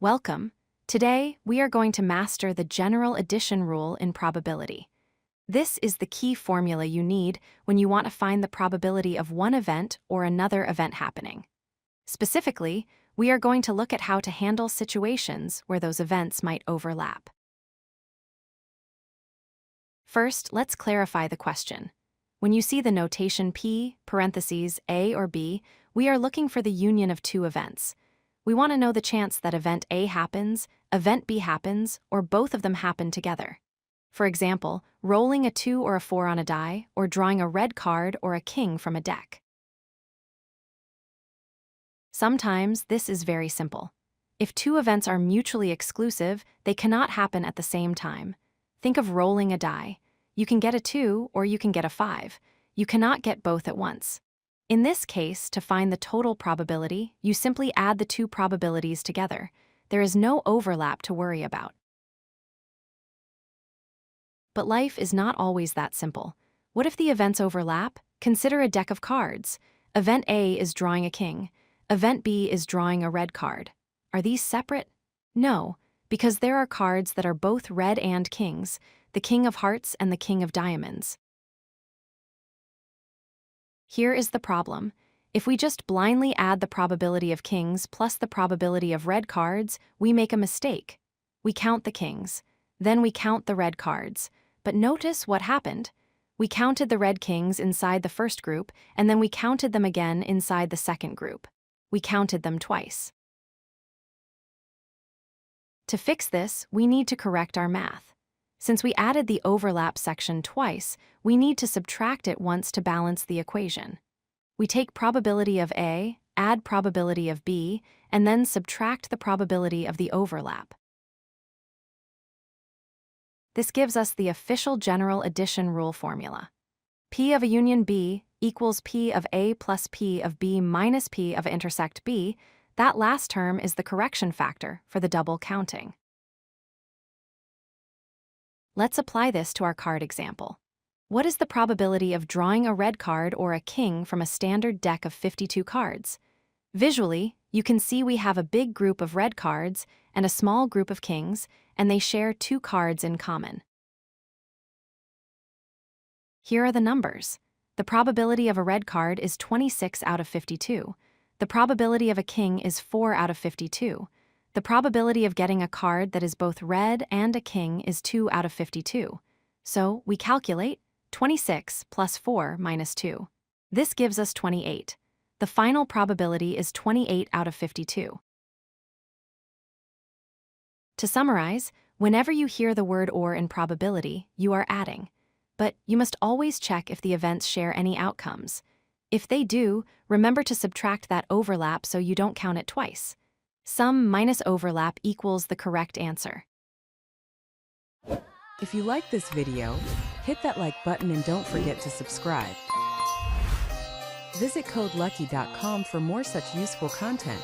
Welcome. Today, we are going to master the general addition rule in probability. This is the key formula you need when you want to find the probability of one event or another event happening. Specifically, we are going to look at how to handle situations where those events might overlap. First, let's clarify the question. When you see the notation P, parentheses, A or B, we are looking for the union of two events. We want to know the chance that event A happens, event B happens, or both of them happen together. For example, rolling a 2 or a 4 on a die, or drawing a red card or a king from a deck. Sometimes this is very simple. If two events are mutually exclusive, they cannot happen at the same time. Think of rolling a die. You can get a 2 or you can get a 5. You cannot get both at once. In this case, to find the total probability, you simply add the two probabilities together. There is no overlap to worry about. But life is not always that simple. What if the events overlap? Consider a deck of cards. Event A is drawing a king. Event B is drawing a red card. Are these separate? No, because there are cards that are both red and kings, the King of Hearts and the King of Diamonds. Here is the problem. If we just blindly add the probability of kings plus the probability of red cards, we make a mistake. We count the kings. Then we count the red cards. But notice what happened. We counted the red kings inside the first group, and then we counted them again inside the second group. We counted them twice. To fix this, we need to correct our math. Since we added the overlap section twice, we need to subtract it once to balance the equation. We take probability of A, add probability of B, and then subtract the probability of the overlap. This gives us the official general addition rule formula. P of a union B equals P of A plus P of B minus P of intersect B. That last term is the correction factor for the double counting. Let's apply this to our card example. What is the probability of drawing a red card or a king from a standard deck of 52 cards? Visually, you can see we have a big group of red cards and a small group of kings, and they share two cards in common. Here are the numbers. The probability of a red card is 26 out of 52. The probability of a king is 4 out of 52. The probability of getting a card that is both red and a king is 2 out of 52. So we calculate 26 plus 4 minus 2. This gives us 28. The final probability is 28 out of 52. To summarize, whenever you hear the word or in probability, you are adding. But you must always check if the events share any outcomes. If they do, remember to subtract that overlap so you don't count it twice. Sum minus overlap equals the correct answer. If you like this video, hit that like button and don't forget to subscribe. Visit codelucky.com for more such useful content.